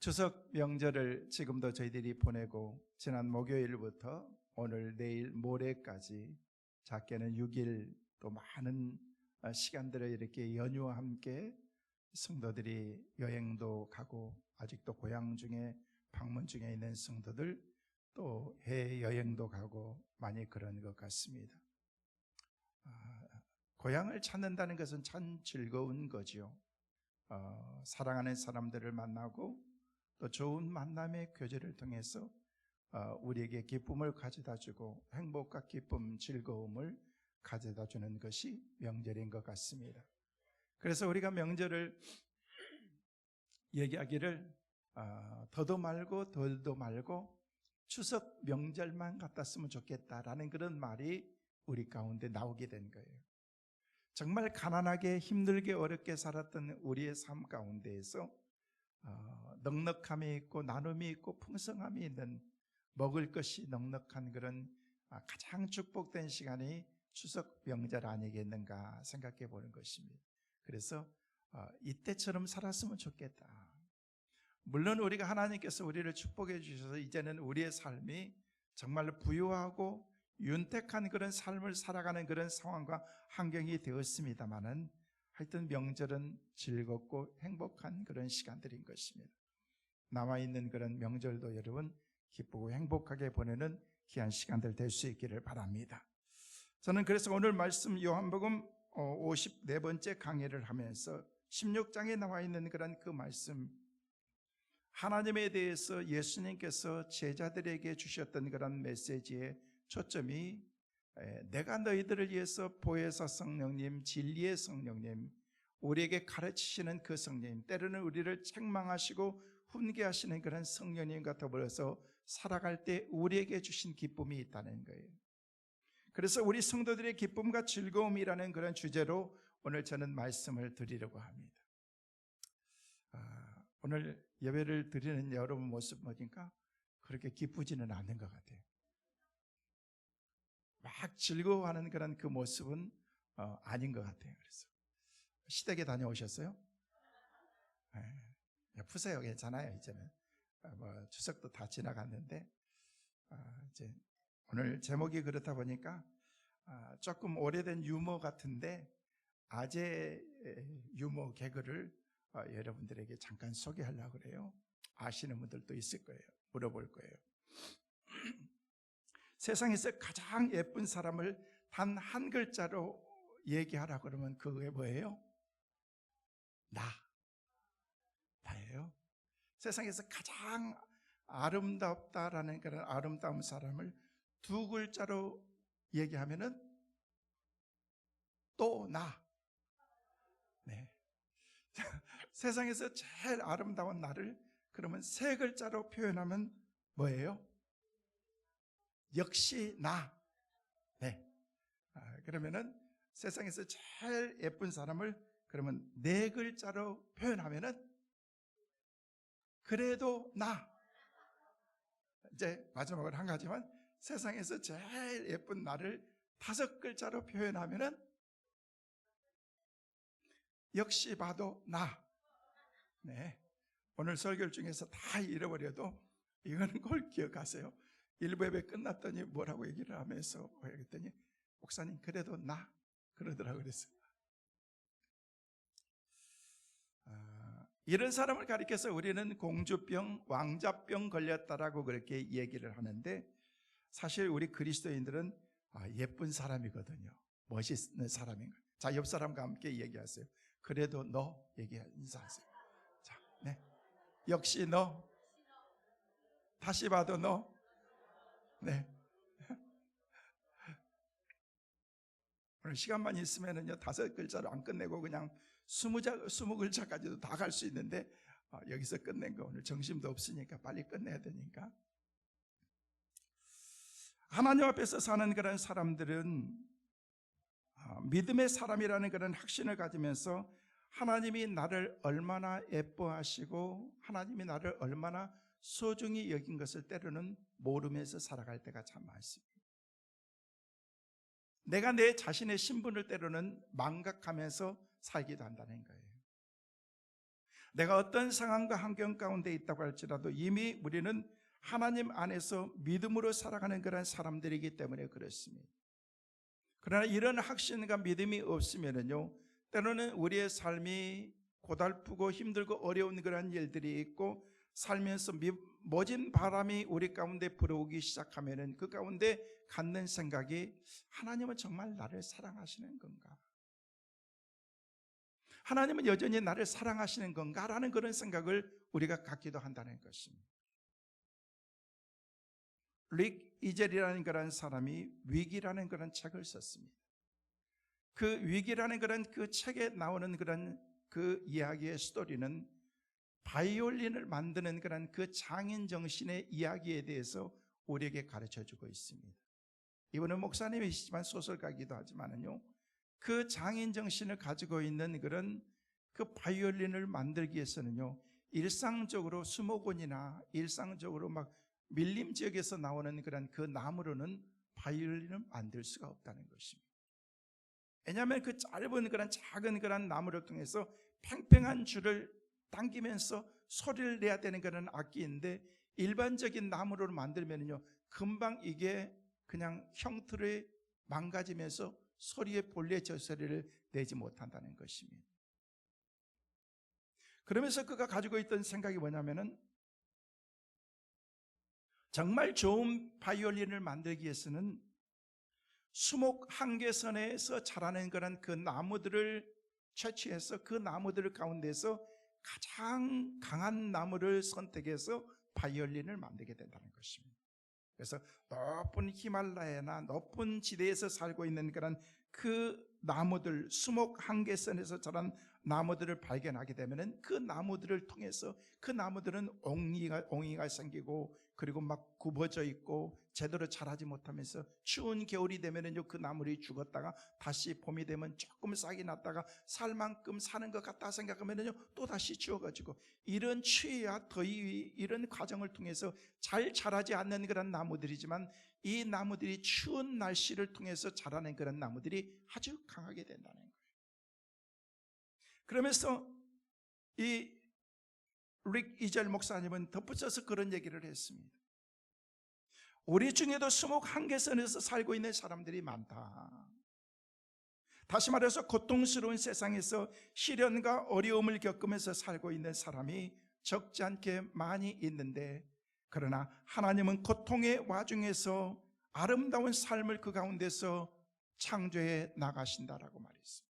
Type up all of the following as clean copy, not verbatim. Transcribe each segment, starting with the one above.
추석 명절을 지금도 저희들이 보내고 지난 목요일부터 오늘 내일 모레까지 작게는 6일 또 많은 시간들을 이렇게 연휴와 함께 성도들이 여행도 가고 아직도 고향 중에 방문 중에 있는 성도들 또 해외여행도 가고 많이 그런 것 같습니다. 고향을 찾는다는 것은 참 즐거운 거죠. 사랑하는 사람들을 만나고 또 좋은 만남의 교제를 통해서 우리에게 기쁨을 가져다 주고 행복과 기쁨, 즐거움을 가져다 주는 것이 명절인 것 같습니다. 그래서 우리가 명절을 얘기하기를 더도 말고 덜도 말고 추석 명절만 같았으면 좋겠다라는 그런 말이 우리 가운데 나오게 된 거예요. 정말 가난하게 힘들게 어렵게 살았던 우리의 삶 가운데에서 넉넉함이 있고 나눔이 있고 풍성함이 있는 먹을 것이 넉넉한 그런 가장 축복된 시간이 추석 명절 아니겠는가 생각해 보는 것입니다. 그래서 이때처럼 살았으면 좋겠다. 물론 우리가 하나님께서 우리를 축복해 주셔서 이제는 우리의 삶이 정말 부유하고 윤택한 그런 삶을 살아가는 그런 상황과 환경이 되었습니다마는 하여튼 명절은 즐겁고 행복한 그런 시간들인 것입니다. 남아있는 그런 명절도 여러분 기쁘고 행복하게 보내는 귀한 시간들 될 수 있기를 바랍니다. 저는 그래서 오늘 말씀 요한복음 54번째 강의를 하면서 16장에 나와 있는 그런 그 말씀, 하나님에 대해서 예수님께서 제자들에게 주셨던 그런 메시지의 초점이 내가 너희들을 위해서 보혜사 성령님, 진리의 성령님, 우리에게 가르치시는 그 성령님, 때로는 우리를 책망하시고 훈계하시는 그런 성령님과 더불어서 살아갈 때 우리에게 주신 기쁨이 있다는 거예요. 그래서 우리 성도들의 기쁨과 즐거움이라는 그런 주제로 오늘 저는 말씀을 드리려고 합니다. 오늘 예배를 드리는 여러분 모습 보니까 그렇게 기쁘지는 않는 것 같아요. 막 즐거워하는 그런 그 모습은 아닌 것 같아요. 그래서 시댁에 다녀오셨어요? 네. 푸세요. 괜찮아요. 이제는 추석도 다 지나갔는데 이제 오늘 제목이 그렇다 보니까 조금 오래된 유머 같은데 아재 유머 개그를 여러분들에게 잠깐 소개하려고 그래요. 아시는 분들도 있을 거예요. 물어볼 거예요. 세상에서 가장 예쁜 사람을 단 한 글자로 얘기하라 그러면 그게 뭐예요? 나예요. 세상에서 가장 아름답다라는 그런 아름다운 사람을 두 글자로 얘기하면은 또 나. 네. 세상에서 제일 아름다운 나를 그러면 세 글자로 표현하면 뭐예요? 역시 나. 네. 그러면은 세상에서 제일 예쁜 사람을 그러면 네 글자로 표현하면은 그래도 나. 이제 마지막으로 한 가지만, 세상에서 제일 예쁜 나를 다섯 글자로 표현하면은 역시 봐도 나. 네. 오늘 설교 중에서 다 잃어버려도 이거는 꼭 기억하세요. 일부 예배 끝났더니 뭐라고 얘기를 하면서 그랬더니 목사님 그래도 나 그러더라고요. 그랬어요. 이런 사람을 가리켜서 우리는 공주병, 왕자병 걸렸다라고 그렇게 얘기를 하는데, 사실 우리 그리스도인들은 예쁜 사람이거든요. 멋있는 사람인 거예요. 자, 옆 사람과 함께 얘기하세요. 그래도 너 인사하세요. 자, 네. 역시 너. 다시 봐도 너. 네. 오늘 시간만 있으면은요, 다섯 글자로 안 끝내고 그냥 20글자까지도 다 갈 수 있는데 여기서 끝낸 거 오늘 정신도 없으니까 빨리 끝내야 되니까. 하나님 앞에서 사는 그런 사람들은 믿음의 사람이라는 그런 확신을 가지면서 하나님이 나를 얼마나 예뻐하시고 하나님이 나를 얼마나 소중히 여긴 것을 때로는 모르면서 살아갈 때가 참 많습니다. 내가 내 자신의 신분을 때로는 망각하면서 살기도 한다는 거예요. 내가 어떤 상황과 환경 가운데 있다고 할지라도 이미 우리는 하나님 안에서 믿음으로 살아가는 그런 사람들이기 때문에 그렇습니다. 그러나 이런 확신과 믿음이 없으면요, 때로는 우리의 삶이 고달프고 힘들고 어려운 그런 일들이 있고, 살면서 모진 바람이 우리 가운데 불어오기 시작하면은 그 가운데 갖는 생각이, 하나님은 정말 나를 사랑하시는 건가? 하나님은 여전히 나를 사랑하시는 건가? 라는 그런 생각을 우리가 갖기도 한다는 것입니다. 릭 이젤이라는 그런 사람이 위기라는 그런 책을 썼습니다. 그 위기라는 그런 그 책에 나오는 그런 그 이야기의 스토리는 바이올린을 만드는 그런 그 장인 정신의 이야기에 대해서 우리에게 가르쳐 주고 있습니다. 이분은 목사님이시지만 소설가이기도 하지만은요, 그 장인 정신을 가지고 있는 그런 그 바이올린을 만들기 위해서는요, 일상적으로 수목원이나 일상적으로 막 밀림 지역에서 나오는 그런 그 나무로는 바이올린을 만들 수가 없다는 것입니다. 왜냐하면 그 짧은 그런 작은 그런 나무를 통해서 팽팽한 줄을 당기면서 소리를 내야 되는 그런 악기인데, 일반적인 나무로 만들면요, 금방 이게 그냥 형틀이 망가지면서 소리의 본래 저 소리를 내지 못한다는 것입니다. 그러면서 그가 가지고 있던 생각이 뭐냐면은, 정말 좋은 바이올린을 만들기 위해서는 수목 한계선에서 자라는 그런 그 나무들을 채취해서 그 나무들 가운데서 가장 강한 나무를 선택해서 바이올린을 만들게 된다는 것입니다. 그래서 높은 히말라야나 높은 지대에서 살고 있는 그런 그 나무들, 수목 한계선에서 자란 나무들을 발견하게 되면은 그 나무들을 통해서, 그 나무들은 옹이가 생기고 그리고 막 굽어져 있고 제대로 자라지 못하면서 추운 겨울이 되면은요, 그 나무들이 죽었다가 다시 봄이 되면 조금 싹이 났다가 살 만큼 사는 것 같다 생각하면은요, 또 다시 죽어가지고, 이런 추위와 더위, 이런 과정을 통해서 잘 자라지 않는 그런 나무들이지만, 이 나무들이 추운 날씨를 통해서 자라는 그런 나무들이 아주 강하게 된다는 거예요. 그러면서 이 릭 이젤 목사님은 덧붙여서 그런 얘기를 했습니다. 우리 중에도 수목 한계선에서 살고 있는 사람들이 많다. 다시 말해서 고통스러운 세상에서 시련과 어려움을 겪으면서 살고 있는 사람이 적지 않게 많이 있는데, 그러나 하나님은 고통의 와중에서 아름다운 삶을 그 가운데서 창조해 나가신다라고 말했습니다.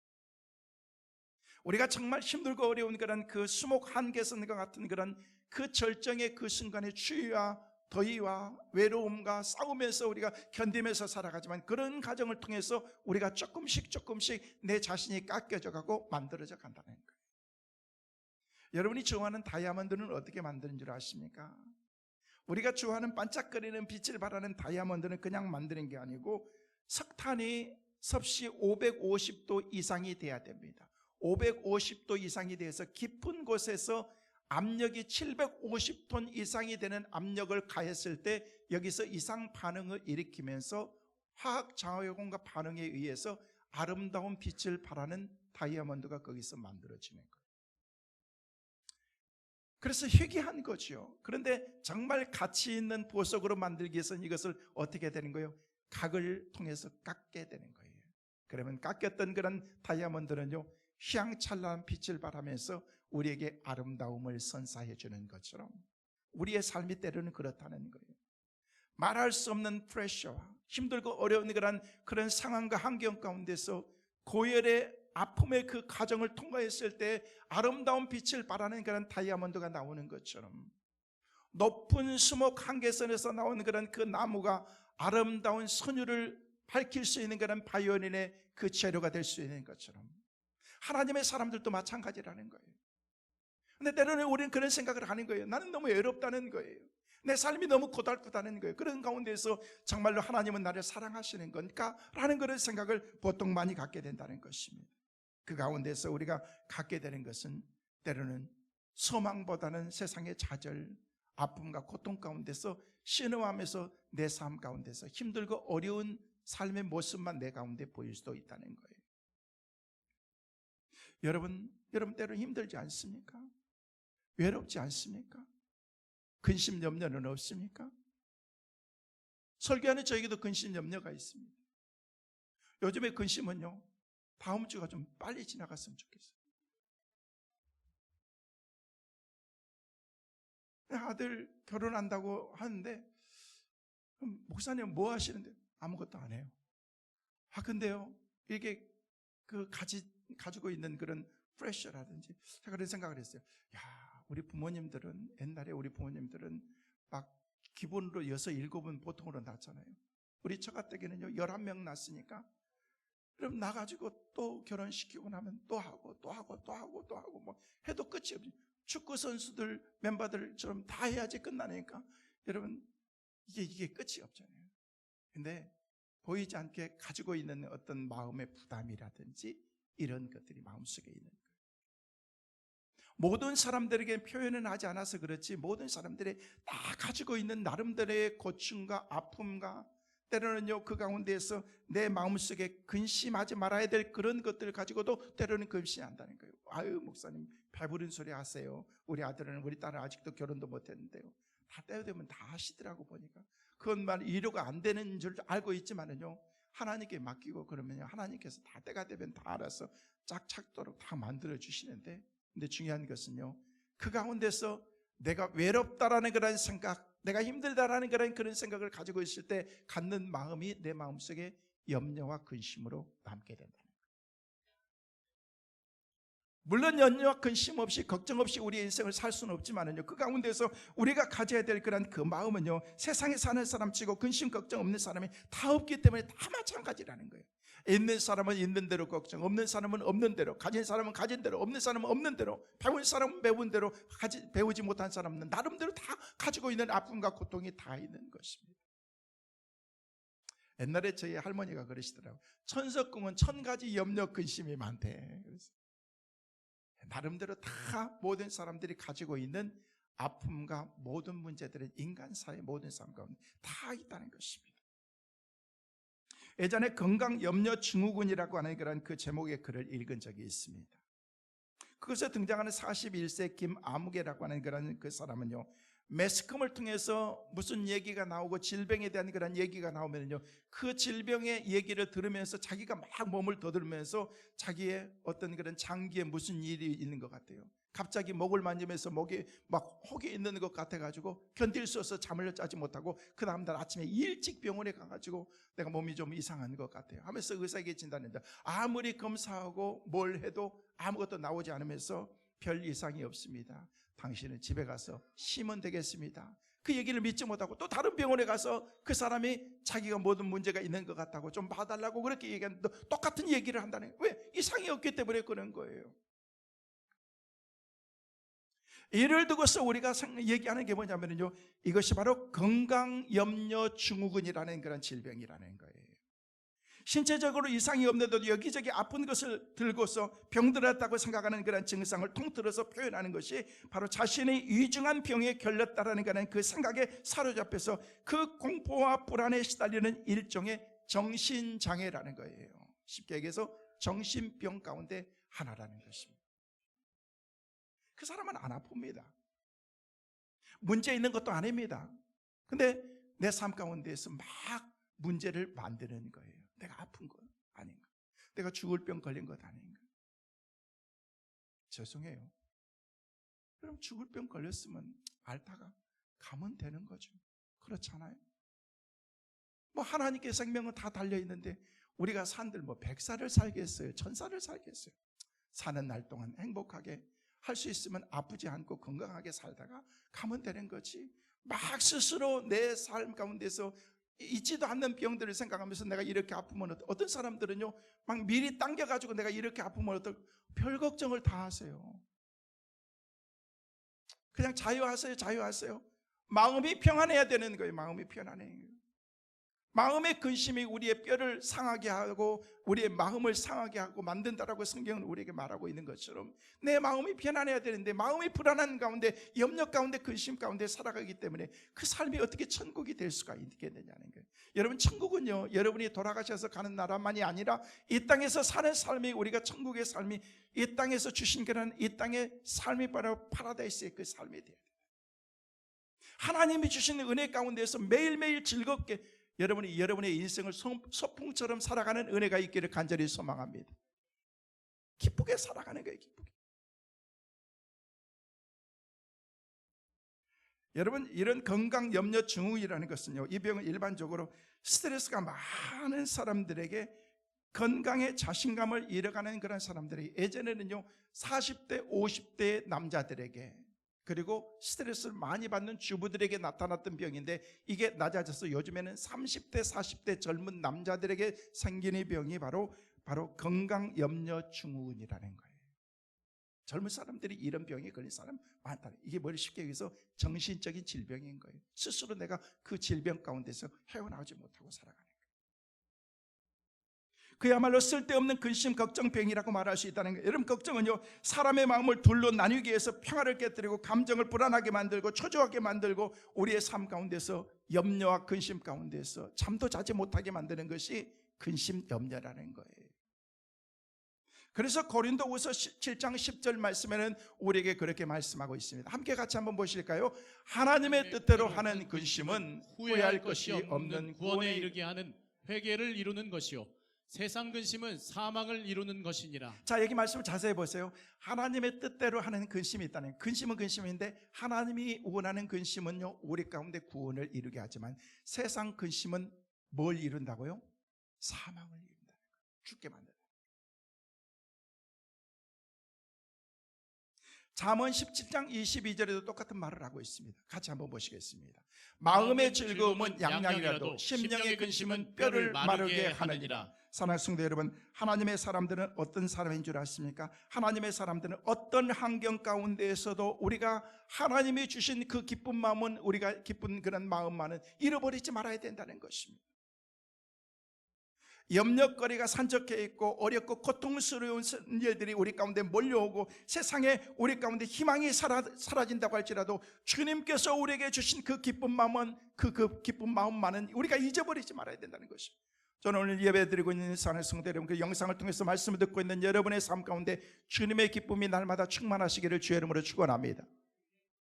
우리가 정말 힘들고 어려운 그런 그 수목 한계선과 같은 그런 그 절정의 그 순간의 추위와 더위와 외로움과 싸우면서 우리가 견디면서 살아가지만, 그런 과정을 통해서 우리가 조금씩 내 자신이 깎여져 가고 만들어져 간다는 거예요. 여러분이 좋아하는 다이아몬드는 어떻게 만드는 줄 아십니까? 우리가 좋아하는 반짝거리는 빛을 발하는 다이아몬드는 그냥 만드는 게 아니고, 석탄이 섭씨 550도 이상이 돼야 됩니다. 550도 이상이 돼서 깊은 곳에서 압력이 750톤 이상이 되는 압력을 가했을 때 여기서 이상 반응을 일으키면서 화학 작용과 반응에 의해서 아름다운 빛을 발하는 다이아몬드가 거기서 만들어지는 거예요. 그래서 희귀한 거죠. 그런데 정말 가치 있는 보석으로 만들기 위해서는 이것을 어떻게 되는 거예요? 각을 통해서 깎게 되는 거예요. 그러면 깎였던 그런 다이아몬드는요, 휘황찬란한 빛을 발하면서 우리에게 아름다움을 선사해 주는 것처럼 우리의 삶이 때로는 그렇다는 거예요. 말할 수 없는 프레셔와 힘들고 어려운 그런 상황과 환경 가운데서 고열의 아픔의 그 과정을 통과했을 때 아름다운 빛을 발하는 그런 다이아몬드가 나오는 것처럼, 높은 수목 한계선에서 나오는 그런 그 나무가 아름다운 선율을 밝힐 수 있는 그런 바이올린의 그 재료가 될 수 있는 것처럼, 하나님의 사람들도 마찬가지라는 거예요. 근데 때로는 우리는 그런 생각을 하는 거예요. 나는 너무 외롭다는 거예요. 내 삶이 너무 고달프다는 거예요. 그런 가운데서 정말로 하나님은 나를 사랑하시는 건가? 라는 그런 생각을 보통 많이 갖게 된다는 것입니다. 그 가운데서 우리가 갖게 되는 것은 때로는 소망보다는 세상의 좌절, 아픔과 고통 가운데서 신음하면서 내 삶 가운데서 힘들고 어려운 삶의 모습만 내 가운데 보일 수도 있다는 거예요. 여러분 때로 힘들지 않습니까? 외롭지 않습니까? 근심 염려는 없습니까? 설교하는 저에게도 근심 염려가 있습니다. 요즘에 근심은요, 다음 주가 좀 빨리 지나갔으면 좋겠어요. 아들 결혼한다고 하는데, 목사님 뭐 하시는데? 아무것도 안 해요. 근데요, 이게 가지고 있는 그런 프레셔라든지, 제가 그런 생각을 했어요. 우리 부모님들은, 옛날에 우리 부모님들은 막 기본으로 6, 7은 보통으로 낳잖아요. 우리 처가댁에는요 11명 낳았으니까, 그럼 나가지고 또 결혼시키고 나면 또 하고 뭐 해도 끝이 없어요. 축구 선수들 멤버들처럼 다 해야지 끝나니까 여러분, 이게 끝이 없잖아요. 근데 보이지 않게 가지고 있는 어떤 마음의 부담이라든지 이런 것들이 마음속에 있는 거예요. 모든 사람들에게 표현은 하지 않아서 그렇지, 모든 사람들이 다 가지고 있는 나름대로의 고충과 아픔과, 때로는요 그 가운데에서 내 마음속에 근심하지 말아야 될 그런 것들을 가지고도 때로는 근심한다는 거예요. 아유, 목사님 배부른 소리 하세요. 우리 아들은, 우리 딸은 아직도 결혼도 못했는데요. 다 때가 되면 다 하시더라고. 보니까 그건 말 위로가 안 되는 줄 알고 있지만은요, 하나님께 맡기고 그러면요, 하나님께서 다 때가 되면 다 알아서 짝짝도록 다 만들어 주시는데, 근데 중요한 것은요, 그 가운데서 내가 외롭다라는 그런 생각, 내가 힘들다라는 그런 생각을 가지고 있을 때 갖는 마음이 내 마음속에 염려와 근심으로 남게 된다는 거예요. 물론 염려와 근심 없이, 걱정 없이 우리의 인생을 살 수는 없지만은요, 그 가운데서 우리가 가져야 될 그런 그 마음은요, 세상에 사는 사람치고 근심 걱정 없는 사람이 다 없기 때문에 다 마찬가지라는 거예요. 있는 사람은 있는 대로 걱정, 없는 사람은 없는 대로, 가진 사람은 가진 대로, 없는 사람은 없는 대로, 배운 사람은 배운 대로, 배우지 못한 사람은 나름대로 다 가지고 있는 아픔과 고통이 다 있는 것입니다. 옛날에 저희 할머니가 그러시더라고요. 천석궁은 1000가지 염려 근심이 많대. 그래서 나름대로 다 모든 사람들이 가지고 있는 아픔과 모든 문제들은 인간사의 모든 삶 가운데 다 있다는 것입니다. 예전에 건강염려증후군이라고 하는 그런 그 제목의 글을 읽은 적이 있습니다. 그것에 등장하는 41세 김아무개라고 하는 그런 그 사람은요, 매스컴을 통해서 무슨 얘기가 나오고 질병에 대한 그런 얘기가 나오면요, 그 질병의 얘기를 들으면서 자기가 막 몸을 더듬으면서 자기의 어떤 그런 장기에 무슨 일이 있는 것 같아요. 갑자기 목을 만지면서 목에 막 혹이 있는 것 같아가지고 견딜 수 없어서 잠을 자지 못하고 그 다음날 아침에 일찍 병원에 가가지고 내가 몸이 좀 이상한 것 같아요 하면서 의사에게 진단했는데, 아무리 검사하고 뭘 해도 아무것도 나오지 않으면서 별 이상이 없습니다. 당신은 집에 가서 쉬면 되겠습니다. 그 얘기를 믿지 못하고 또 다른 병원에 가서 그 사람이 자기가 모든 문제가 있는 것 같다고 좀 봐달라고 그렇게 얘기하는데 똑같은 얘기를 한다는 거예요. 왜? 이상이 없기 때문에 그런 거예요. 이를 두고서 우리가 얘기하는 게 뭐냐면요, 이것이 바로 건강염려증후군이라는 그런 질병이라는 거예요. 신체적으로 이상이 없는데도 여기저기 아픈 것을 들고서 병들었다고 생각하는 그런 증상을 통틀어서 표현하는 것이 바로 자신의 위중한 병에 걸렸다라는 그 생각에 사로잡혀서 그 공포와 불안에 시달리는 일종의 정신장애라는 거예요. 쉽게 얘기해서 정신병 가운데 하나라는 것입니다. 그 사람은 안 아픕니다. 문제 있는 것도 아닙니다. 근데 내 삶 가운데에서 막 문제를 만드는 거예요. 내가 아픈 것 아닌가? 내가 죽을 병 걸린 것 아닌가? 죄송해요. 그럼 죽을 병 걸렸으면 앓다가 가면 되는 거죠. 그렇잖아요. 뭐 하나님께 생명은 다 달려있는데 우리가 산들 뭐 100살을 살겠어요? 1000살을 살겠어요? 사는 날 동안 행복하게 할 수 있으면 아프지 않고 건강하게 살다가 가면 되는 거지. 막 스스로 내 삶 가운데서 있지도 않는 병들을 생각하면서 내가 이렇게 아프면 어떤 사람들은요 막 미리 당겨가지고 내가 이렇게 아프면 별 걱정을 다 하세요. 그냥 자유하세요. 마음이 평안해야 되는 거예요. 마음이 편안해요. 마음의 근심이 우리의 뼈를 상하게 하고 우리의 마음을 상하게 하고 만든다라고 성경은 우리에게 말하고 있는 것처럼 내 마음이 편안해야 되는데 마음이 불안한 가운데 염려 가운데 근심 가운데 살아가기 때문에 그 삶이 어떻게 천국이 될 수가 있겠느냐는 거예요. 여러분, 천국은요, 여러분이 돌아가셔서 가는 나라만이 아니라 이 땅에서 사는 삶이, 우리가 천국의 삶이 이 땅에서 주신 그런 이 땅의 삶이 바로 파라다이스의 그 삶이 돼요. 하나님이 주시는 은혜 가운데서 매일매일 즐겁게 여러분이 여러분의 인생을 소풍처럼 살아가는 은혜가 있기를 간절히 소망합니다. 기쁘게 살아가는 거예요. 기쁘게. 여러분, 이런 건강 염려 증후군이라는 것은요, 이 병은 일반적으로 스트레스가 많은 사람들에게 건강에 자신감을 잃어가는 그런 사람들이, 예전에는요 40대 50대 남자들에게 그리고 스트레스를 많이 받는 주부들에게 나타났던 병인데 이게 낮아져서 요즘에는 30대 40대 젊은 남자들에게 생기는 병이 바로 건강염려증후군이라는 거예요. 젊은 사람들이 이런 병에 걸린 사람 많다. 이게 뭘 쉽게 얘기해서 정신적인 질병인 거예요. 스스로 내가 그 질병 가운데서 헤어나오지 못하고 살아가는 거예요. 그야말로 쓸데없는 근심, 걱정병이라고 말할 수 있다는 거예요. 여러분, 걱정은요 사람의 마음을 둘로 나뉘기 위해서 평화를 깨뜨리고 감정을 불안하게 만들고 초조하게 만들고 우리의 삶 가운데서 염려와 근심 가운데서 잠도 자지 못하게 만드는 것이 근심, 염려라는 거예요. 그래서 고린도후서 7장 10절 말씀에는 우리에게 그렇게 말씀하고 있습니다. 함께 같이 한번 보실까요? 하나님의 뜻대로 하는 근심은 후회할 것이 없는 구원에 이르게 하는 회개를 이루는 것이요 세상 근심은 사망을 이루는 것이니라. 자, 여기 말씀을 자세히 보세요. 하나님의 뜻대로 하는 근심이 있다는, 근심은 근심인데 하나님이 원하는 근심은요 우리 가운데 구원을 이루게 하지만 세상 근심은 뭘 이룬다고요? 사망을 이룬다는 거예요. 죽게 만든다. 잠언 17장 22절에도 똑같은 말을 하고 있습니다. 같이 한번 보시겠습니다. 마음의 즐거움은 양양이라도 심령의 근심은 뼈를 마르게 하느니라. 사랑하는 성도 여러분, 하나님의 사람들은 어떤 사람인 줄 아십니까? 하나님의 사람들은 어떤 환경 가운데에서도 우리가 하나님이 주신 그 기쁜 마음은, 우리가 기쁜 그런 마음만은 잃어버리지 말아야 된다는 것입니다. 염려거리가 산적해 있고 어렵고 고통스러운 일들이 우리 가운데 몰려오고 세상에 우리 가운데 희망이 사라진다고 할지라도 주님께서 우리에게 주신 그 기쁜 마음은 그 기쁜 마음만은 우리가 잊어버리지 말아야 된다는 것입니다. 저는 오늘 예배드리고 있는 사랑하는 성도 여러분, 그 영상을 통해서 말씀을 듣고 있는 여러분의 삶 가운데 주님의 기쁨이 날마다 충만하시기를 주의 이름으로 축원합니다.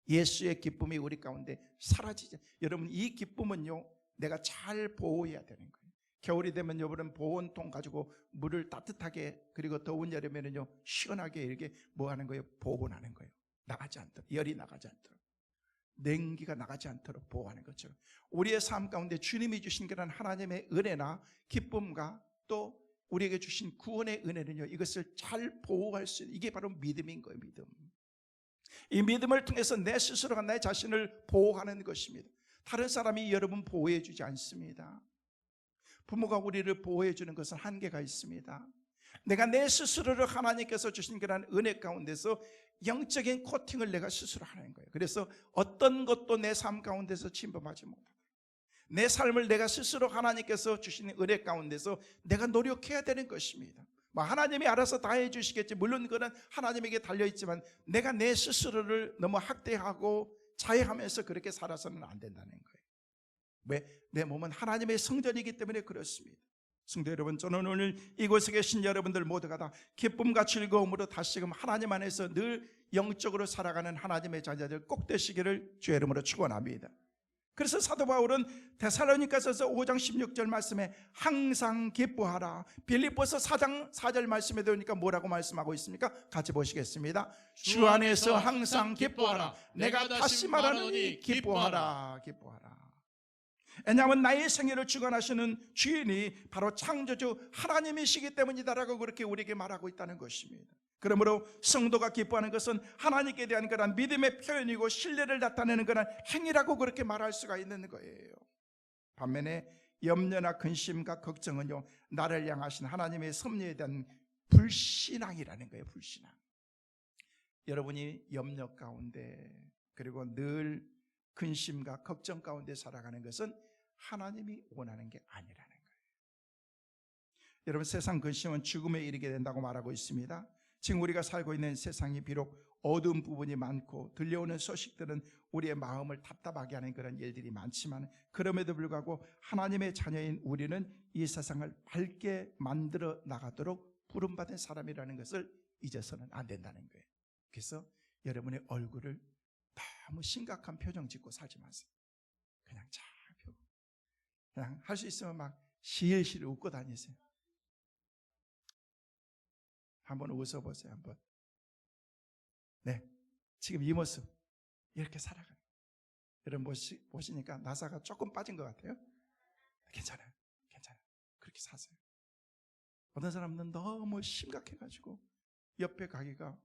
예수의 기쁨이 우리 가운데 사라지지. 여러분, 이 기쁨은요 내가 잘 보호해야 되는 거예요. 겨울이 되면 여러분 보온통 가지고 물을 따뜻하게, 그리고 더운 여름에는요 시원하게 이렇게 뭐 하는 거예요? 보온하는 거예요. 나가지 않도록, 열이 나가지 않도록, 냉기가 나가지 않도록 보호하는 것처럼 우리의 삶 가운데 주님이 주신 그런 하나님의 은혜나 기쁨과 또 우리에게 주신 구원의 은혜는요 이것을 잘 보호할 수 있는, 이게 바로 믿음인 거예요. 믿음. 이 믿음을 통해서 내 스스로가 내 자신을 보호하는 것입니다. 다른 사람이 여러분 보호해 주지 않습니다. 부모가 우리를 보호해 주는 것은 한계가 있습니다. 내가 내 스스로를 하나님께서 주신 그런 은혜 가운데서 영적인 코팅을 내가 스스로 하는 거예요. 그래서 어떤 것도 내 삶 가운데서 침범하지 못하고 내 삶을 내가 스스로 하나님께서 주신 은혜 가운데서 내가 노력해야 되는 것입니다. 하나님이 알아서 다 해주시겠지, 물론 그건 하나님에게 달려있지만 내가 내 스스로를 너무 학대하고 자해하면서 그렇게 살아서는 안 된다는 거예요. 왜? 내 몸은 하나님의 성전이기 때문에 그렇습니다. 성도 여러분, 저는 오늘 이곳에 계신 여러분들 모두가 다 기쁨과 즐거움으로 다시금 하나님 안에서 늘 영적으로 살아가는 하나님의 자녀들 꼭 되시기를 주의 이름으로 축원합니다. 그래서 사도 바울은 데살로니가서서 5장 16절 말씀에 항상 기뻐하라. 빌립보서 4장 4절 말씀에 들으니까 뭐라고 말씀하고 있습니까? 같이 보시겠습니다. 주 안에서 항상 기뻐하라. 내가 다시 말하노니 기뻐하라. 기뻐하라. 왜냐하면 나의 생애를 주관하시는 주인이 바로 창조주 하나님이시기 때문이다라고 그렇게 우리에게 말하고 있다는 것입니다. 그러므로 성도가 기뻐하는 것은 하나님께 대한 그런 믿음의 표현이고 신뢰를 나타내는 그런 행위라고 그렇게 말할 수가 있는 거예요. 반면에 염려나 근심과 걱정은요 나를 향하신 하나님의 섭리에 대한 불신앙이라는 거예요. 불신앙. 여러분이 염려 가운데 그리고 늘 근심과 걱정 가운데 살아가는 것은 하나님이 원하는 게 아니라는 거예요. 여러분, 세상 근심은 죽음에 이르게 된다고 말하고 있습니다. 지금 우리가 살고 있는 세상이 비록 어두운 부분이 많고 들려오는 소식들은 우리의 마음을 답답하게 하는 그런 일들이 많지만, 그럼에도 불구하고 하나님의 자녀인 우리는 이 세상을 밝게 만들어 나가도록 부름받은 사람이라는 것을 잊어서는 안 된다는 거예요. 그래서 여러분의 얼굴을 너무 심각한 표정 짓고 살지 마세요. 그냥 잘 펴고, 그냥 할 수 있으면 막 실실 웃고 다니세요. 한번 웃어보세요. 한번. 네, 지금 이 모습 이렇게 살아가는, 여러분 보시니까 나사가 조금 빠진 것 같아요. 괜찮아요. 그렇게 사세요. 어떤 사람은 너무 심각해가지고 옆에 가기가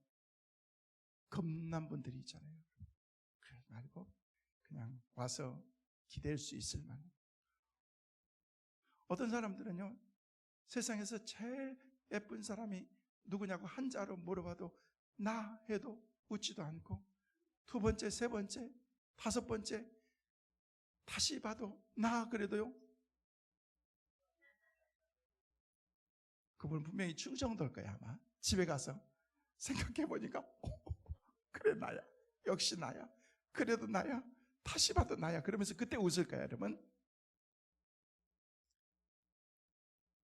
겁난 분들이 있잖아요. 그러지 말고 그냥 와서 기댈 수 있을 만한. 어떤 사람들은요, 세상에서 제일 예쁜 사람이 누구냐고 한자로 물어봐도 나 해도 웃지도 않고, 두 번째, 세 번째, 다섯 번째 다시 봐도 나 그래도요, 그분 분명히 충정도일 거야. 아마 집에 가서 생각해 보니까 그래 나야, 역시 나야, 그래도 나야, 다시 봐도 나야, 그러면서 그때 웃을 거야. 여러분,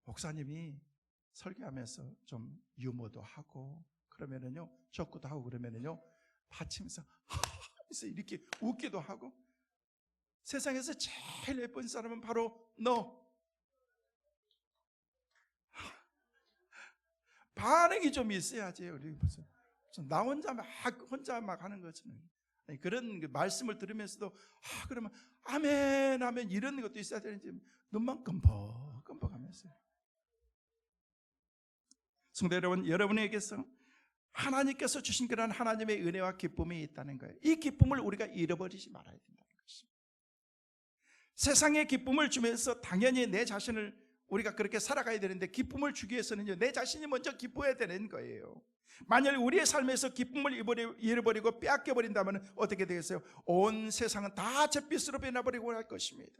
목사님이 설교하면서 좀 유머도 하고 그러면은요, 적구도 하고 그러면은요, 받치면서 하면서 이렇게 웃기도 하고, 세상에서 제일 예쁜 사람은 바로 너. 반응이 좀 있어야지. 우리 무슨 나 혼자 막 하는 것처럼. 그런 말씀을 들으면서도 그러면 아멘 아멘 이런 것도 있어야 되는지 눈만 끔뻑끔뻑하면서. 성도 여러분, 여러분에게서 하나님께서 주신 그런 하나님의 은혜와 기쁨이 있다는 거예요. 이 기쁨을 우리가 잃어버리지 말아야 된다는 것입니다. 세상의 기쁨을 주면서 당연히 내 자신을 우리가 그렇게 살아가야 되는데, 기쁨을 주기 위해서는요, 내 자신이 먼저 기뻐야 되는 거예요. 만약 우리의 삶에서 기쁨을 잃어버리고 빼앗겨버린다면 어떻게 되겠어요? 온 세상은 다 잿빛으로 변해버리고 할 것입니다.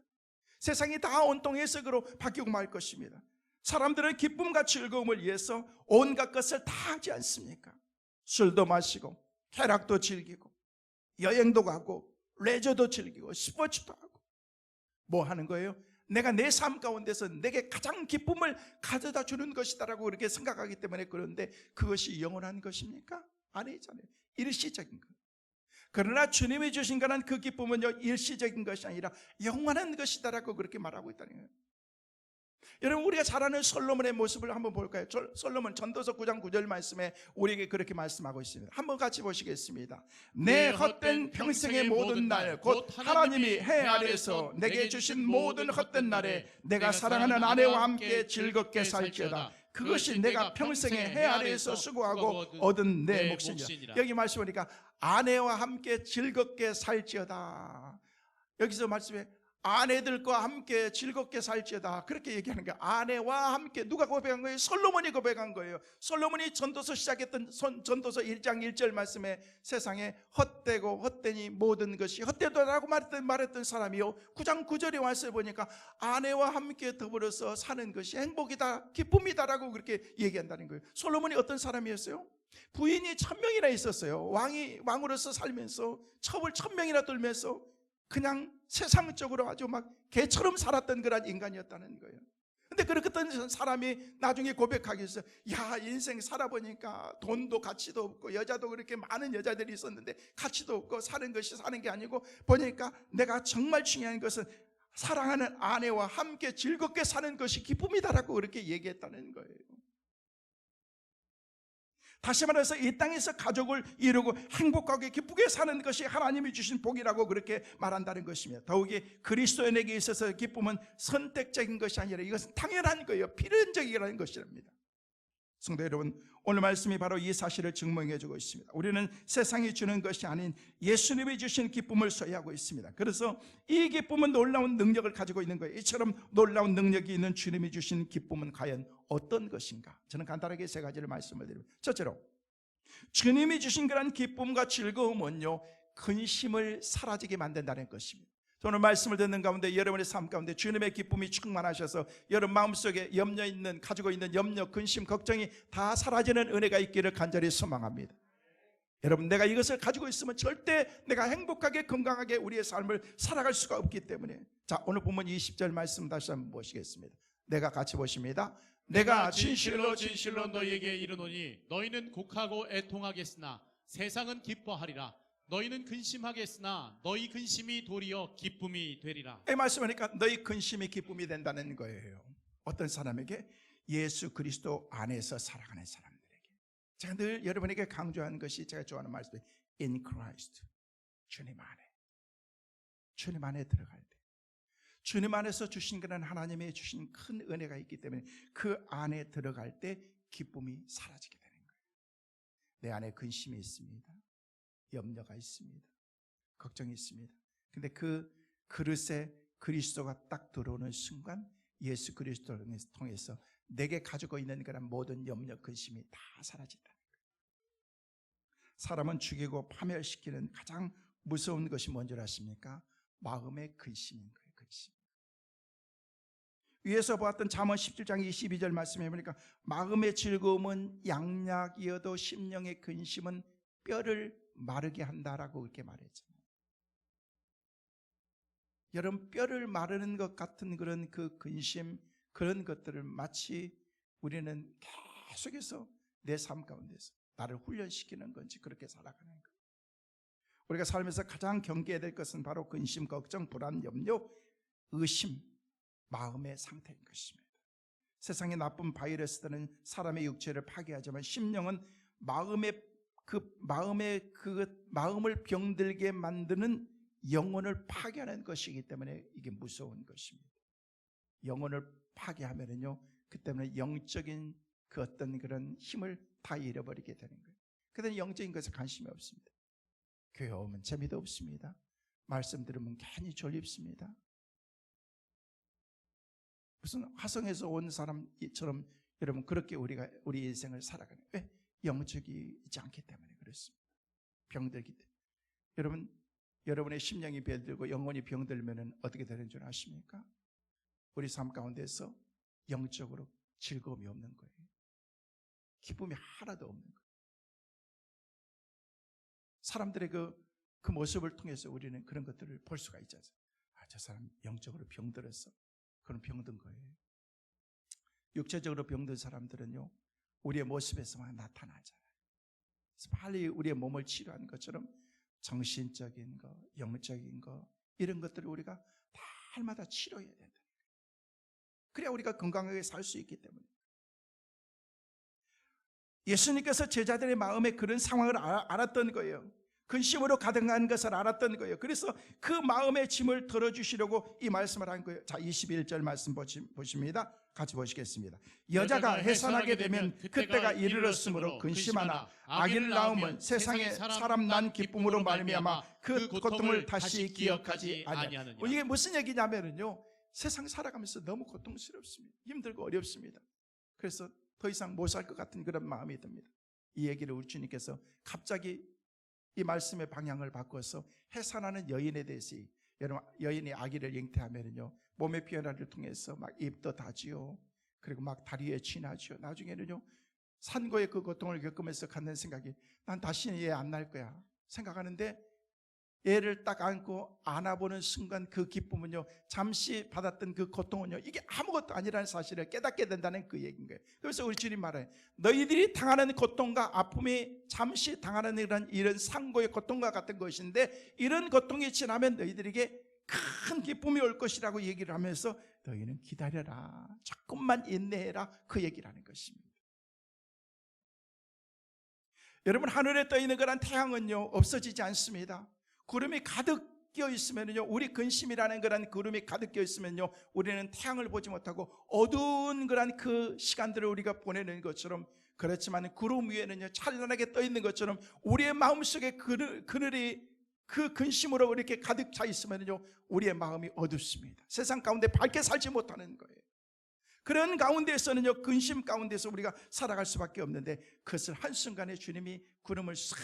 세상이 다 온통 해석으로 바뀌고 말 것입니다. 사람들은 기쁨과 즐거움을 위해서 온갖 것을 다 하지 않습니까? 술도 마시고 쾌락도 즐기고 여행도 가고 레저도 즐기고 스포츠도 하고. 뭐 하는 거예요? 내가 내 삶 가운데서 내게 가장 기쁨을 가져다 주는 것이다라고 그렇게 생각하기 때문에. 그런데 그것이 영원한 것입니까? 아니잖아요. 일시적인 것. 그러나 주님이 주신 거는 그 기쁨은요, 일시적인 것이 아니라 영원한 것이다라고 그렇게 말하고 있다는 거예요. 여러분, 우리가 잘 아는 솔로몬의 모습을 한번 볼까요? 솔로몬 전도서 9장 9절 말씀에 우리에게 그렇게 말씀하고 있습니다. 한번 같이 보시겠습니다. 내 헛된 평생의 모든 날 곧 하나님이 해 아래에서 내게 주신 모든 헛된 날에 내가 사랑하는 아내와 함께 즐겁게 살지어다. 그것이 내가 평생의 해 아래에서 수고하고 얻은 내 몫이니라. 여기 말씀 보니까 아내와 함께 즐겁게 살지어다. 여기서 말씀에 아내들과 함께 즐겁게 살지어다, 그렇게 얘기하는 거예요. 아내와 함께. 누가 고백한 거예요? 솔로몬이 고백한 거예요. 솔로몬이 전도서 시작했던 전도서 1장 1절 말씀에 세상에 헛되고 헛되니 모든 것이 헛되다라고 말했던 사람이요, 9장 9절에 와서 보니까 아내와 함께 더불어서 사는 것이 행복이다, 기쁨이다라고 그렇게 얘기한다는 거예요. 솔로몬이 어떤 사람이었어요? 부인이 1000명이나 있었어요. 왕으로서 살면서 첩을 1000명이나 돌면서 그냥 세상적으로 아주 막 개처럼 살았던 그런 인간이었다는 거예요. 근데 그렇게 사람이 나중에 고백하기 위해서, 야, 인생 살아보니까 돈도 가치도 없고 여자도 그렇게 많은 여자들이 있었는데 가치도 없고 사는 것이 사는 게 아니고, 보니까 내가 정말 중요한 것은 사랑하는 아내와 함께 즐겁게 사는 것이 기쁨이다라고 그렇게 얘기했다는 거예요. 다시 말해서 이 땅에서 가족을 이루고 행복하게 기쁘게 사는 것이 하나님이 주신 복이라고 그렇게 말한다는 것입니다. 더욱이 그리스도인에게 있어서 기쁨은 선택적인 것이 아니라 이것은 당연한 거예요. 필연적이라는 것이랍니다. 성도 여러분, 오늘 말씀이 바로 이 사실을 증명해 주고 있습니다. 우리는 세상이 주는 것이 아닌 예수님이 주신 기쁨을 소유하고 있습니다. 그래서 이 기쁨은 놀라운 능력을 가지고 있는 거예요. 이처럼 놀라운 능력이 있는 주님이 주신 기쁨은 과연 어떤 것인가? 저는 간단하게 세 가지를 말씀을 드립니다. 첫째로, 주님이 주신 그런 기쁨과 즐거움은요, 근심을 사라지게 만든다는 것입니다. 오늘 말씀을 듣는 가운데 여러분의 삶 가운데 주님의 기쁨이 충만하셔서 여러분 마음속에 가지고 있는 염려, 근심, 걱정이 다 사라지는 은혜가 있기를 간절히 소망합니다. 여러분, 내가 이것을 가지고 있으면 절대 내가 행복하게 건강하게 우리의 삶을 살아갈 수가 없기 때문에. 자, 오늘 본문 20절 말씀 다시 한번 보시겠습니다. 내가 같이 보십니다. 내가 진실로 너희에게 이르노니 너희는 곡하고 애통하겠으나 세상은 기뻐하리라. 너희는 근심하겠으나 너희 근심이 도리어 기쁨이 되리라. 이 말씀하니까 너희 근심이 기쁨이 된다는 거예요. 어떤 사람에게? 예수 그리스도 안에서 살아가는 사람들에게. 제가 늘 여러분에게 강조하는 것이 제가 좋아하는 말씀이 in Christ, 주님 안에 들어갈 때, 주님 안에서 주신 그런 하나님의 주신 큰 은혜가 있기 때문에 그 안에 들어갈 때 기쁨이 사라지게 되는 거예요. 내 안에 근심이 있습니다. 염려가 있습니다. 걱정이 있습니다. 근데 그 그릇에 그리스도가 딱 들어오는 순간 예수 그리스도를 통해서 내게 가지고 있는 그런 모든 염려, 근심이 다 사라진다는 거예요. 사람은 죽이고 파멸시키는 가장 무서운 것이 뭔지 아십니까? 마음의 근심인 거예요. 근심. 위에서 보았던 잠언 17장 22절 말씀해 보니까 마음의 즐거움은 양약이어도 심령의 근심은 뼈를 마르게 한다라고 그렇게 말했잖아요. 여러분, 뼈를 마르는 것 같은 그런 그 근심, 그런 것들을 마치 우리는 계속해서 내 삶 가운데서 나를 훈련시키는 건지 그렇게 살아가는 거예요. 우리가 살면서 가장 경계해야 될 것은 바로 근심, 걱정, 불안, 염려, 의심, 마음의 상태인 것입니다. 세상의 나쁜 바이러스들은 사람의 육체를 파괴하지만 심령은 마음을 병들게 만드는 영혼을 파괴하는 것이기 때문에 이게 무서운 것입니다. 영혼을 파괴하면은요, 그 때문에 영적인 그 어떤 그런 힘을 다 잃어버리게 되는 거예요. 그때는 영적인 것에 관심이 없습니다. 교회 오면 재미도 없습니다. 말씀 들으면 괜히 졸립습니다. 무슨 화성에서 온 사람처럼 여러분 그렇게 우리 인생을 살아가는 거예요. 왜? 영적이 있지 않기 때문에 그렇습니다. 병들기 때문에. 여러분의 심령이 병들고 영혼이 병들면 어떻게 되는 줄 아십니까? 우리 삶 가운데서 영적으로 즐거움이 없는 거예요. 기쁨이 하나도 없는 거예요. 사람들의 그 모습을 통해서 우리는 그런 것들을 볼 수가 있지 않습니까? 저 사람 영적으로 병들었어. 그건 병든 거예요. 육체적으로 병든 사람들은요, 우리의 모습에서만 나타나잖아요. 그래서 빨리 우리의 몸을 치료하는 것처럼 정신적인 거, 영적인 거, 이런 것들을 우리가 날마다 치료해야 된다. 그래야 우리가 건강하게 살 수 있기 때문에. 예수님께서 제자들의 마음에 그런 상황을 알았던 거예요. 근심으로 가득한 것을 알았던 거예요. 그래서 그 마음의 짐을 덜어주시려고 이 말씀을 한 거예요. 자, 21절 말씀 보십니다. 같이 보시겠습니다. 여자가 해산하게 되면 그때가 이르렀으므로 근심하나 아기를 낳으면 세상에 사람 난 기쁨으로 말미암아 그 고통을 다시 기억하지 아니하느니라. 이게 무슨 얘기냐면요, 세상 살아가면서 너무 고통스럽습니다. 힘들고 어렵습니다. 그래서 더 이상 못 살 것 같은 그런 마음이 듭니다. 이 얘기를 우리 주님께서 갑자기 이 말씀의 방향을 바꿔서 해산하는 여인에 대해서, 여러분, 여인이 아기를 잉태하면요, 몸의 변화를 통해서 막 입도 다지요, 그리고 막 다리에 지나죠. 나중에는요, 산고의 그 고통을 겪으면서 갖는 생각이, 난 다시는 얘 안 날 거야 생각하는데, 얘를 딱 안고 안아보는 순간 그 기쁨은요, 잠시 받았던 그 고통은요, 이게 아무것도 아니라는 사실을 깨닫게 된다는 그 얘기인 거예요. 그래서 우리 주님 말해요. 너희들이 당하는 고통과 아픔이 잠시 당하는 이런 상고의 고통과 같은 것인데, 이런 고통이 지나면 너희들에게 큰 기쁨이 올 것이라고 얘기를 하면서 너희는 기다려라, 조금만 인내해라, 그 얘기를 하는 것입니다. 여러분, 하늘에 떠 있는 그런 태양은요, 없어지지 않습니다. 구름이 가득 끼어 있으면요, 우리 근심이라는 그런 구름이 가득 끼어 있으면요, 우리는 태양을 보지 못하고 어두운 그런 그 시간들을 우리가 보내는 것처럼, 그렇지만 구름 위에는요, 찬란하게 떠 있는 것처럼 우리의 마음속에 그늘이 그 근심으로 이렇게 가득 차 있으면요, 우리의 마음이 어둡습니다. 세상 가운데 밝게 살지 못하는 거예요. 그런 가운데에서는요, 근심 가운데서 우리가 살아갈 수밖에 없는데, 그것을 한순간에 주님이 구름을 싹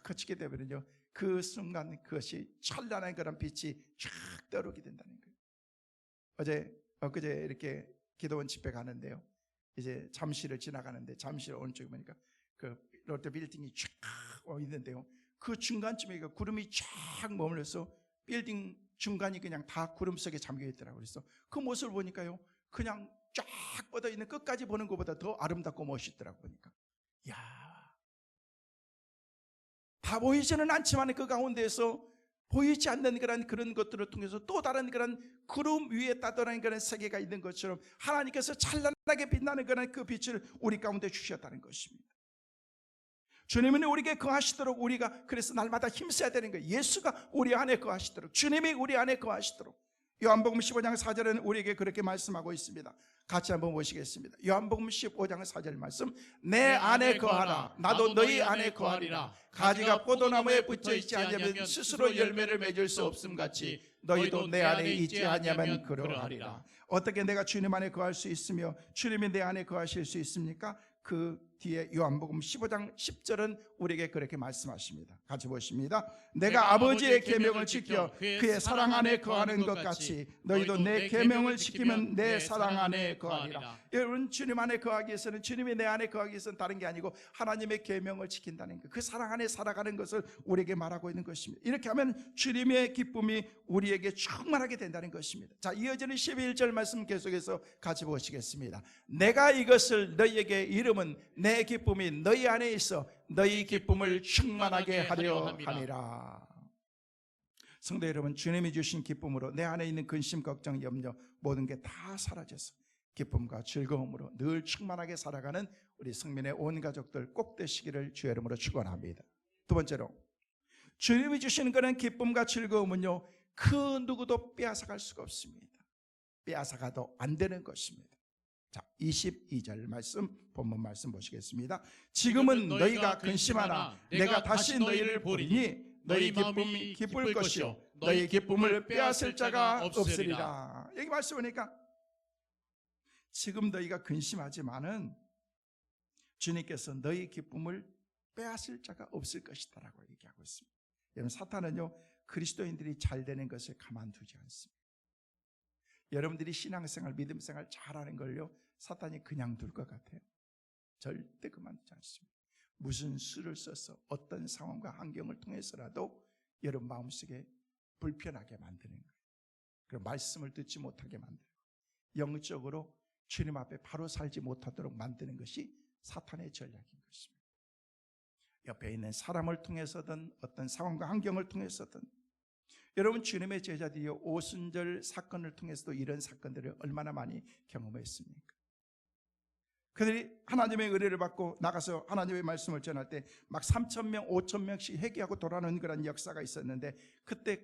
거치게 되면요, 그 순간 그것이 찬란한 그런 빛이 쫙 떠오르게 된다는 거예요. 엊그제 이렇게 기도원 집회 가는데요, 이제 잠실을 지나가는데 잠실 오른쪽에 보니까 그 롯데 빌딩이 쫙 있는데요, 그 중간쯤에 구름이 쫙 머물러서 빌딩 중간이 그냥 다 구름 속에 잠겨 있더라고요. 그래서 그 모습을 보니까요, 그냥 쫙 뻗어 있는 끝까지 보는 것보다 더 아름답고 멋있더라고요. 보니까 야, 다 보이지는 않지만 그 가운데에서 보이지 않는 그런 것들을 통해서 또 다른 그런 구름 위에 따뜻한 그런 세계가 있는 것처럼 하나님께서 찬란하게 빛나는 그런 그 빛을 우리 가운데 주셨다는 것입니다. 주님은 우리에게 거하시도록 우리가 그래서 날마다 힘써야 되는 거예요. 예수가 우리 안에 거하시도록, 주님이 우리 안에 거하시도록. 요한복음 15장 4절은 우리에게 그렇게 말씀하고 있습니다. 같이 한번 보시겠습니다. 요한복음 15장 4절 말씀, 내 안에 거하라, 나도 너희 안에 거하리라. 가지가 포도나무에 붙어 있지 않으면 스스로 열매를 맺을 수 없음 같이 너희도 내 안에 있지 않으면 그러하리라. 어떻게 내가 주님 안에 거할 수 있으며 주님이 내 안에 거하실 수 있습니까? 그 뒤에 요한복음 15장 10절은 우리에게 그렇게 말씀하십니다. 같이 보십니다. 내가 아버지의 계명을 지켜 그의 사랑 안에 거하는 것 같이 너희도 내 계명을 지키면 내 사랑 안에 거하리라. 여러분, 주님 안에 거하기 위해서는, 주님이 내 안에 거하기 위해서는 다른 게 아니고 하나님의 계명을 지킨다는 것, 그 사랑 안에 살아가는 것을 우리에게 말하고 있는 것입니다. 이렇게 하면 주님의 기쁨이 우리에게 충만하게 된다는 것입니다. 자, 이어지는 11절 말씀 계속해서 같이 보시겠습니다. 내가 이것을 너희에게 이름은 내 기쁨이 너희 안에 있어 너희 기쁨을 충만하게 하려 함이라. 성도 여러분, 주님이 주신 기쁨으로 내 안에 있는 근심, 걱정, 염려 모든 게 다 사라져서 기쁨과 즐거움으로 늘 충만하게 살아가는 우리 성민의 온 가족들 꼭 되시기를 주의 이름으로 축원합니다. 두 번째로, 주님이 주시는 그런 기쁨과 즐거움은요, 그 누구도 빼앗아갈 수가 없습니다. 빼앗아가도 안 되는 것입니다. 자, 22절 말씀, 본문 말씀 보시겠습니다. 지금은 너희가 근심하나 내가 다시 너희를 보리니 너희 기쁨이 기쁠 것이요 너희 기쁨을 빼앗을 자가 없으리라. 여기 말씀 보니까 지금 너희가 근심하지만은 주님께서 너희 기쁨을 빼앗을 자가 없을 것이다 라고 얘기하고 있습니다. 여러분, 사탄은요, 그리스도인들이 잘 되는 것을 가만두지 않습니다. 여러분들이 신앙생활, 믿음생활 잘하는 걸요, 사탄이 그냥 둘 것 같아요. 절대 그만두지 않습니다. 무슨 수를 써서 어떤 상황과 환경을 통해서라도 여러분 마음속에 불편하게 만드는 거예요. 그리고 말씀을 듣지 못하게 만들고 영적으로 주님 앞에 바로 살지 못하도록 만드는 것이 사탄의 전략인 것입니다. 옆에 있는 사람을 통해서든 어떤 상황과 환경을 통해서든, 여러분, 주님의 제자들이 오순절 사건을 통해서도 이런 사건들을 얼마나 많이 경험했습니까? 그들이 하나님의 의뢰를 받고 나가서 하나님의 말씀을 전할 때 막 3,000명, 5,000명씩 회개하고 돌아오는 그런 역사가 있었는데, 그때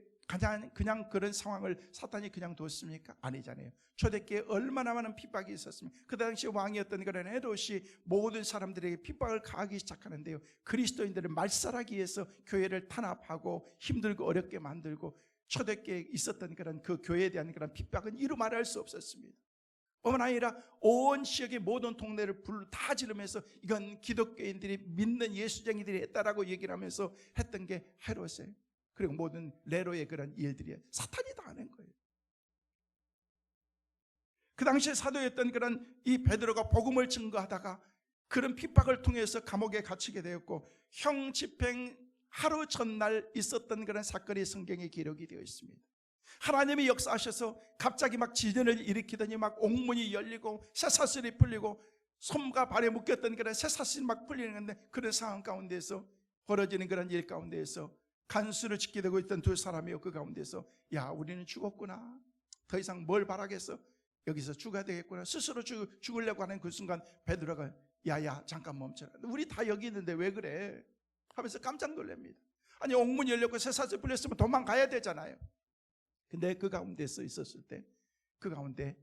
그냥 그런 상황을 사탄이 그냥 뒀습니까? 아니잖아요. 초대교회에 얼마나 많은 핍박이 있었습니까? 그 당시 왕이었던 그런 헤롯이 모든 사람들에게 핍박을 가하기 시작하는데요, 그리스도인들을 말살하기 위해서 교회를 탄압하고 힘들고 어렵게 만들고 초대교회에 있었던 그런 그 교회에 대한 그런 핍박은 이루 말할 수 없었습니다. 뿐만 아니라 온 지역의 모든 동네를 불 다 지르면서 이건 기독교인들이 믿는 예수쟁이들이 했다라고 얘기를 하면서 했던 게 헤롯이에요. 그리고 모든 네로의 그런 일들이 사탄이 다 하는 거예요. 그 당시에 사도였던 그런 이 베드로가 복음을 증거하다가 그런 핍박을 통해서 감옥에 갇히게 되었고, 형 집행 하루 전날 있었던 그런 사건이 성경에 기록이 되어 있습니다. 하나님이 역사하셔서 갑자기 막 지진을 일으키더니 막 옥문이 열리고 쇠사슬이 풀리고 손과 발에 묶였던 그런 쇠사슬이 막 풀리는 건데, 그런 상황 가운데서 벌어지는 그런 일 가운데서 간수를 지키게 되고 있던 두 사람이요, 그 가운데서 야, 우리는 죽었구나, 더 이상 뭘 바라겠어, 여기서 죽어야 되겠구나, 스스로 죽으려고 하는 그 순간 베드로가 야야 잠깐 멈춰라, 우리 다 여기 있는데 왜 그래 하면서 깜짝 놀랍니다. 아니, 옥문이 열렸고 쇠사슬 풀렸으면 도망가야 되잖아요. 근데 그 가운데서 있었을 때 그 가운데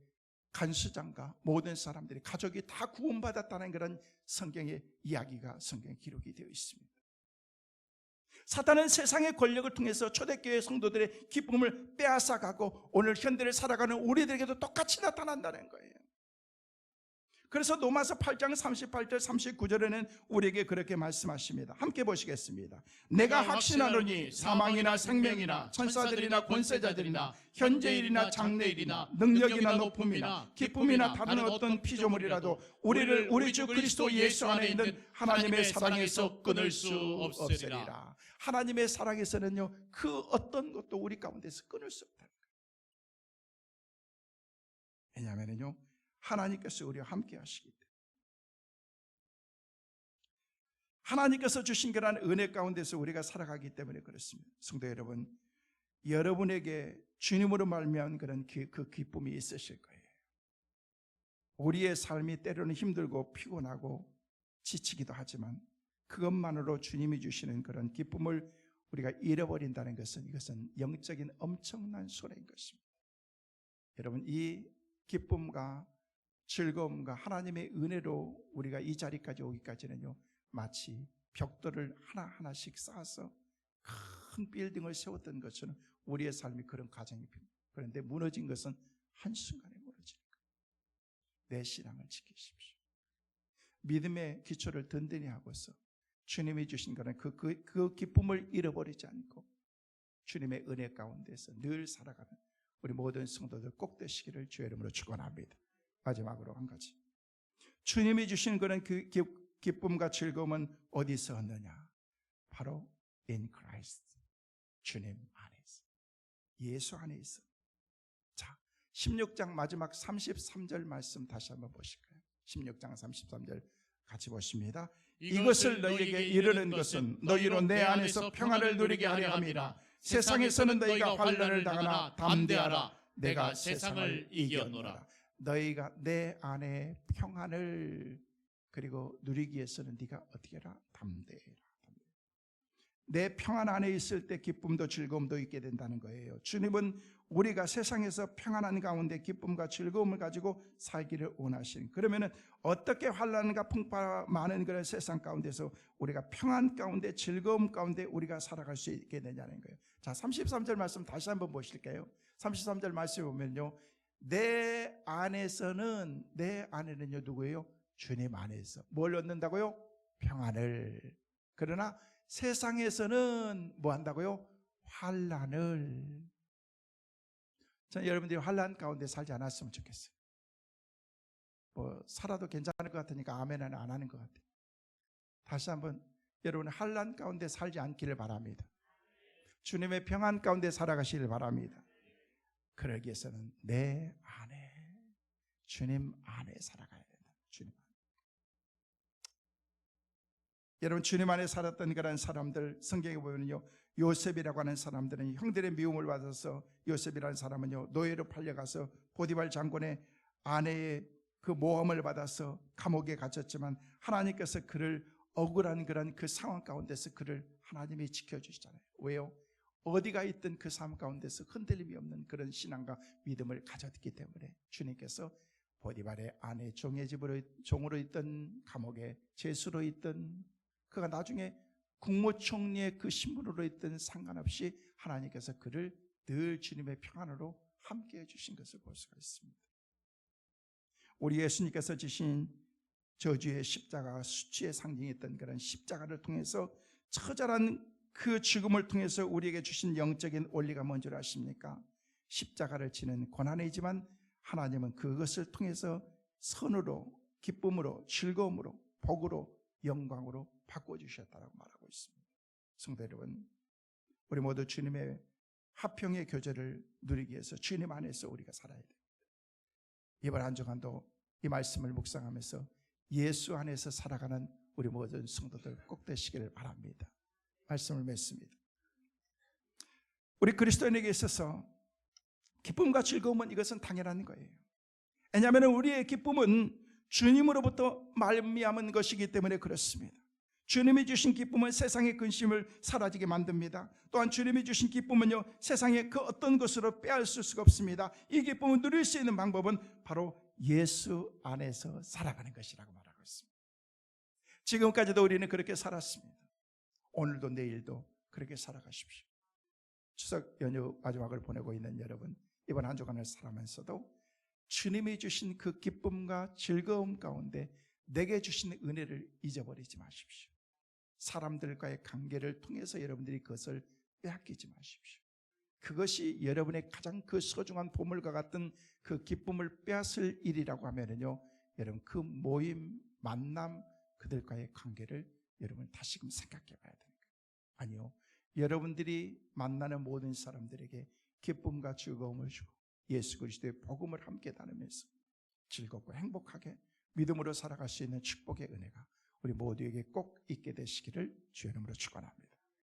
간수장과 모든 사람들이 가족이 다 구원받았다는 그런 성경의 이야기가 성경에 기록이 되어 있습니다. 사탄은 세상의 권력을 통해서 초대교회 성도들의 기쁨을 빼앗아가고 오늘 현대를 살아가는 우리들에게도 똑같이 나타난다는 거예요. 그래서 로마서 8장 38절 39절에는 우리에게 그렇게 말씀하십니다. 함께 보시겠습니다. 내가 확신하노니 사망이나 생명이나 천사들이나 권세자들이나 현재일이나 장래일이나 능력이나 높음이나 기쁨이나 다른 어떤 피조물이라도 우리를 우리 주 그리스도 예수 안에 있는 하나님의 사랑에서 끊을 수 없으리라. 하나님의 사랑에서는요, 그 어떤 것도 우리 가운데서 끊을 수 없다는 거예요. 왜냐하면요, 하나님께서 우리와 함께 하시기 때문에, 하나님께서 주신 그런 은혜 가운데서 우리가 살아가기 때문에 그렇습니다. 성도 여러분, 여러분에게 주님으로 말미암은 그런 그 기쁨이 있으실 거예요. 우리의 삶이 때로는 힘들고 피곤하고 지치기도 하지만 그것만으로 주님이 주시는 그런 기쁨을 우리가 잃어버린다는 것은, 이것은 영적인 엄청난 손해인 것입니다. 여러분, 이 기쁨과 즐거움과 하나님의 은혜로 우리가 이 자리까지 오기까지는요, 마치 벽돌을 하나하나씩 쌓아서 큰 빌딩을 세웠던 것처럼 우리의 삶이 그런 과정이 필요합니다. 그런데 무너진 것은 한순간에 무너지는 거예요. 내 신앙을 지키십시오. 믿음의 기초를 든든히 하고서 주님이 주신 거는 그 기쁨을 잃어버리지 않고 주님의 은혜 가운데서 늘 살아가는 우리 모든 성도들 꼭 되시기를 주의 이름으로 축원합니다. 마지막으로 한 가지, 주님이 주신 그런 그 기쁨과 즐거움은 어디서 얻느냐? 바로 in Christ, 주님 안에서, 예수 안에 있어. 자, 16장 마지막 33절 말씀 다시 한번 보실까요? 16장 33절 같이 보십니다. 이것을 너희에게 이르는 것은 너희로 내 안에서 평안을 누리게 하려 함이라. 세상에서는 너희가 환난을 당하나 담대하라. 내가 세상을 이겼노라. 너희가 내 안에 평안을 그리고 누리기 위해서는 네가 어떻게 해라? 담대해라. 내 평안 안에 있을 때 기쁨도 즐거움도 있게 된다는 거예요. 주님은 우리가 세상에서 평안한 가운데 기쁨과 즐거움을 가지고 살기를 원하시는, 그러면은 어떻게 환난과 풍파가 많은 그런 세상 가운데서 우리가 평안 가운데 즐거움 가운데 우리가 살아갈 수 있게 되냐는 거예요. 자, 33절 말씀 다시 한번 보실게요. 33절 말씀 보면요, 내 안에서는, 내 안에는요 누구예요? 주님 안에서 뭘 얻는다고요? 평안을. 그러나 세상에서는 뭐 한다고요? 환난을. 저는 여러분들이 환난 가운데 살지 않았으면 좋겠어요. 뭐 살아도 괜찮을 것 같으니까 아멘은 안 하는 것 같아요. 다시 한번, 여러분 환난 가운데 살지 않기를 바랍니다. 주님의 평안 가운데 살아가시길 바랍니다. 그러기 위해서는 내 안에, 주님 안에 살아가야 된다. 주님 안에. 여러분, 주님 안에 살았던 그런 사람들, 성경에 보면요, 요셉이라고 하는 사람들은 형들의 미움을 받아서, 요셉이라는 사람은요 노예로 팔려가서 보디발 장군의 아내의 그 모함을 받아서 감옥에 갇혔지만 하나님께서 그를 억울한 그런 그 상황 가운데서 그를 하나님이 지켜주시잖아요. 왜요? 어디가 있든 그 삶 가운데서 흔들림이 없는 그런 신앙과 믿음을 가졌기 때문에 주님께서 보디발의 아내 종의 집으로, 종으로 있던 감옥에 죄수로 있던, 그가 나중에 국무총리의 그 신분으로 있던 상관없이 하나님께서 그를 늘 주님의 평안으로 함께해 주신 것을 볼 수가 있습니다. 우리 예수님께서 지신 저주의 십자가가 수치의 상징이었던 그런 십자가를 통해서, 처절한 그 죽음을 통해서 우리에게 주신 영적인 원리가 뭔 줄 아십니까? 십자가를 지는 고난이지만 하나님은 그것을 통해서 선으로, 기쁨으로, 즐거움으로, 복으로, 영광으로 바꿔주셨다고 말하고 있습니다. 성도 여러분, 우리 모두 주님의 화평의 교제를 누리기 위해서 주님 안에서 우리가 살아야 됩니다. 이번 한 주간도 이 말씀을 묵상하면서 예수 안에서 살아가는 우리 모든 성도들 꼭 되시기를 바랍니다. 말씀을 맺습니다. 우리 그리스도인에게 있어서 기쁨과 즐거움은 이것은 당연한 거예요. 왜냐하면 우리의 기쁨은 주님으로부터 말미암은 것이기 때문에 그렇습니다. 주님이 주신 기쁨은 세상의 근심을 사라지게 만듭니다. 또한 주님이 주신 기쁨은요, 세상의 그 어떤 것으로 빼앗을 수가 없습니다. 이 기쁨을 누릴 수 있는 방법은 바로 예수 안에서 살아가는 것이라고 말하고 있습니다. 지금까지도 우리는 그렇게 살았습니다. 오늘도 내일도 그렇게 살아가십시오. 추석 연휴 마지막을 보내고 있는 여러분, 이번 한 주간을 살아가면서도 주님이 주신 그 기쁨과 즐거움 가운데 내게 주신 은혜를 잊어버리지 마십시오. 사람들과의 관계를 통해서 여러분들이 그것을 빼앗기지 마십시오. 그것이 여러분의 가장 그 소중한 보물과 같은 그 기쁨을 빼앗을 일이라고 하면은요, 여러분 그 모임, 만남, 그들과의 관계를 여러분 다시금 생각해 봐야 되는 거예요. 아니요, 여러분들이 만나는 모든 사람들에게 기쁨과 즐거움을 주고 예수 그리스도의 복음을 함께 나누면서 즐겁고 행복하게 믿음으로 살아갈 수 있는 축복의 은혜가 우리 모두에게 꼭 있게 되시기를 주의 이름으로 축원합니다.